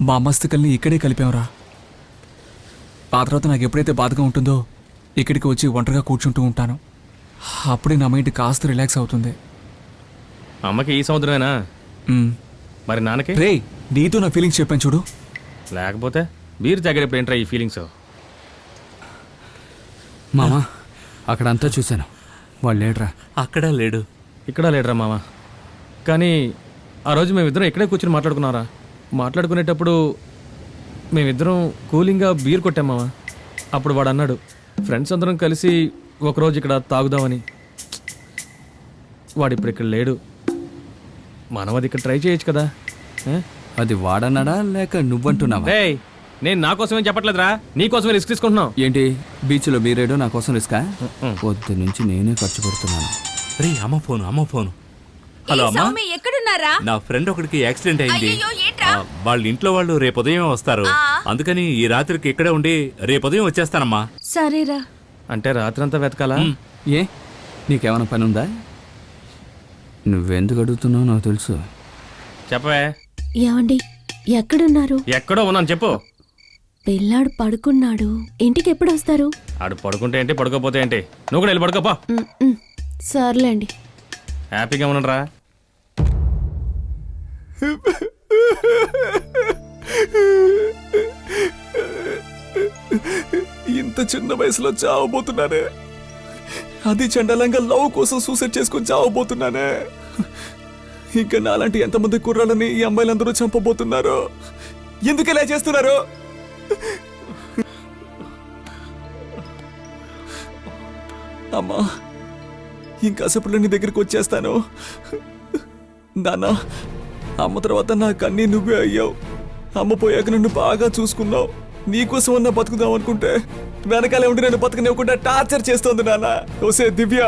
మా మస్తికల్ని ఇక్కడే కలిపాంరా. ఆ తర్వాత నాకు ఎప్పుడైతే బాధగా ఉంటుందో ఇక్కడికి వచ్చి ఒంటరిగా కూర్చుంటూ ఉంటాను. అప్పుడే నా మైండ్ కాస్త రిలాక్స్ అవుతుంది. అమ్మకి ఈ సముద్రమేనా? మరి నాన్నకి? రే, నీతో నా ఫీలింగ్స్ చెప్పాను చూడు. లేకపోతే బీర్ తాగేటప్పుడు ఏంట్రా ఈ ఫీలింగ్స్? మామా, అక్కడంతా చూశాను, వాళ్ళు లేడరా. అక్కడ లేడు, ఇక్కడ లేడరా మామ. కానీ ఆ రోజు మేమిద్దరం ఇక్కడే కూర్చొని మాట్లాడుకునేటప్పుడు మేమిద్దరం కూలింగ్గా బీర్ కొట్టాం మామ. అప్పుడు వాడు అన్నాడు, ఫ్రెండ్స్ అందరం కలిసి ఒకరోజు ఇక్కడ తాగుదామని. వాడు ఇప్పుడు ఇక్కడ లేడు. మనం అది ఇక్కడ ట్రై చేయొచ్చు కదా. అది వాడన్నాడా లేక నువ్వంటున్నావా? రేయ్, నేను నా కోసమేం చెప్పట్లేదురా, నీ కోసమే రిస్క్ తీసుకుంటున్నావు. ఏంటి బీచ్లో బీరేడో నా కోసం రిస్కా? పొద్దు నుంచి నేనే ఖర్చు పెడుతున్నాను. రే అమ్మ ఫోను. హలో అమ్మా, ఎక్కడున్నారా? నా ఫ్రెండ్ ఒకడికి యాక్సిడెంట్ అయింది. అయ్యయ్యో, ఏంట్రా? వాళ్ళ ఇంట్లో వాళ్ళు రేపు ఉదయం వస్తారు. అందుకని ఈ రాత్రికి ఇక్కడే ఉండి రేపు ఉదయం వచ్చేస్తానమ్మా. సరేరా. అంటే రాత్రంతా వెతకాలా? ఏ, నీకేమైనా పని ఉందా? నువ్వెందుకు అడుగుతున్నావు నాకు తెలుసు. చెప్పవే. ఏమండి, ఎక్కడున్నారు? ఎక్కడో ఉన్నాను, చెప్పు. పిల్లాడు పడుకున్నాడు, ఇంటికి ఎప్పుడు వస్తారు? ఆడు పడుకుంటే ఏంటి, పడుకోపోతే ఏంటి? నువ్వు కూడా వెళ్ళి పడుకోపా. సర్లేండి. హ్యాపీగా ఉండరా? ఇంత చిన్న వయసులో చావబోతున్నానే. అది చండాలంగా లవ్ కోసం సూసైడ్ చేసుకుని చావబోతున్నానే. ఇంకా నాలాంటి ఎంతమంది కుర్రాళ్ళని ఈ అమ్మాయిలందరూ చంపబోతున్నారు. ఎందుకు ఇలా చేస్తున్నారు? అమ్మా, ఇంకాసేపట్లో నీ దగ్గరికి వచ్చేస్తాను. నాన్న, అమ్మ తర్వాత నాకు అన్నీ నువ్వే అయ్యావు. అమ్మ పోయాక నన్ను బాగా చూసుకున్నావు. నీకోసం అన్నా బతుకుదాం అనుకుంటే వెనకాలే ఉండి నన్ను బతకనివ్వకుండా టార్చర్ చేస్తోంది నాన్న. ఓసే దివ్య,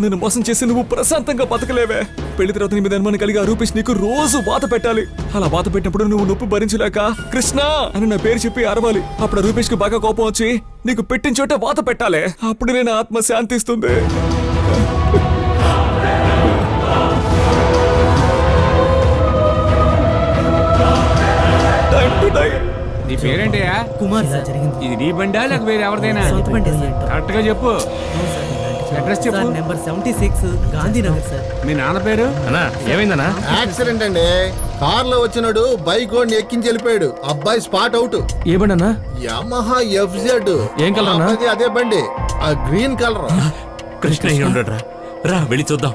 నన్ను మోసం చేసి నువ్వు ప్రశాంతంగా బతకలేవే. పెళ్లి తర్వాత నీ మీద అనుమానం కలిగి ఆ రూపేష్ నీకు రోజు వాత పెట్టాలి. అలా వాత పెట్టినప్పుడు నువ్వు నొప్పి భరించలేక కృష్ణ అని నా పేరు చెప్పి అరవాలి. అప్పుడు రూపేష్ కి బాగా కోపం వచ్చి నీకు పెట్టిన చోట వాత పెట్టాలి. అప్పుడు నేను ఆత్మ శాంతిస్తుంది. నీ పేరేంటయ్యా? కుమార్ సార్. ఇది నీ బండా లేక వేరే ఎవరిదైనా? సొంత బండి సార్. కరెక్ట్ గా చెప్పు. అడ్రస్ చెప్పు. Sir, number 76 Gandhinagar sir. మీ నాన్న పేరు? అన్నా, ఏమైందన్నా? యాక్సిడెంట్ అండి. కార్ లో వచ్చినాడు బైక్ వాడిని ఎక్కించి వెళ్ళిపోయాడు. అబ్బాయి స్పాట్ అవుట్. ఏ బండి అన్నా? Yamaha FZ. ఏం కలర్ అన్నా? అదే బండి, ఆ గ్రీన్ కలర్. కృష్ణ ఉండరా, రా వెళ్ళి చూద్దాం.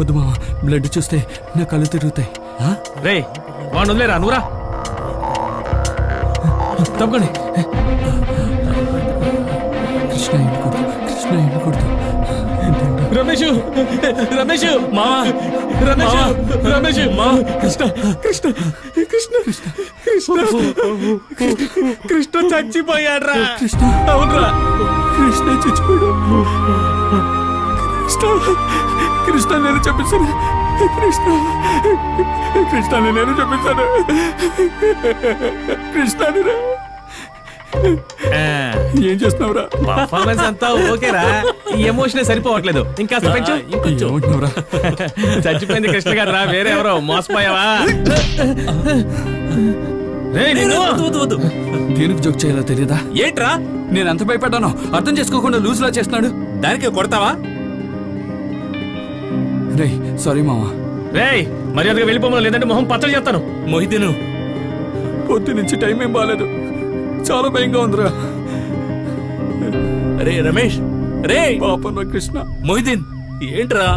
వద్దు మామ, బ్లడ్ చూస్తే నా కళ్ళు తిరుగుతాయి. రే, వాడు వదిలేరా, నువ్వురా. తప్పకండి. కృష్ణ ఎన్నకూడదు. రమేష్, మావా, రమేష్, కృష్ణ చచ్చిపోయాడ్రా. అవునరా, కృష్ణ చచ్చిపోయాడు. కృష్ణ నేను చెప్పేశాను. కృష్ణ నేను చెప్పేశాను. ఏం చేస్తున్నావురా? పర్ఫార్మెన్స్ అంతా ఓకేరా, ఈ ఎమోషన్ సరిపోవట్లేదు. ఇంకా పెంచు. ఏమంటున్నావురా? చచ్చిపోయింది కృష్ణ గారు రా, వేరే ఎవరో మోసపోయావా? దేనికి జోక్ చేయాలో తెలియదా? ఏంట్రా నేను ఎంత భయపడ్డానో అర్థం చేసుకోకుండా లూజ్ లా చేస్తున్నాడు. దానికి కొడతావా? రే సారీ మామా. రేయ్, మర్యాదగా వెళ్ళిపోమను, లేదంటే మొహం పచ్చడి చేస్తాను. మొహితీను, పొద్దు నుంచి టైం ఏం బాగాలేదు, చాలా భయంగా ఉందిరా. రే రమేష్, రే పాపం రా కృష్ణ. మొహితీన్, ఏంట్రా?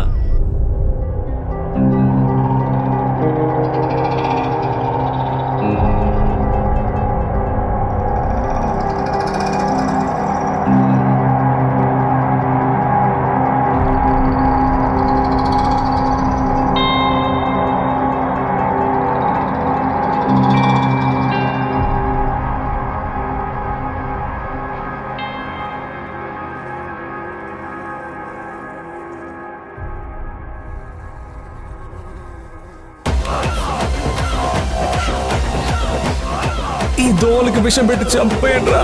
ఈ దోవలకి విషం పెట్టి చంపేయండి రా.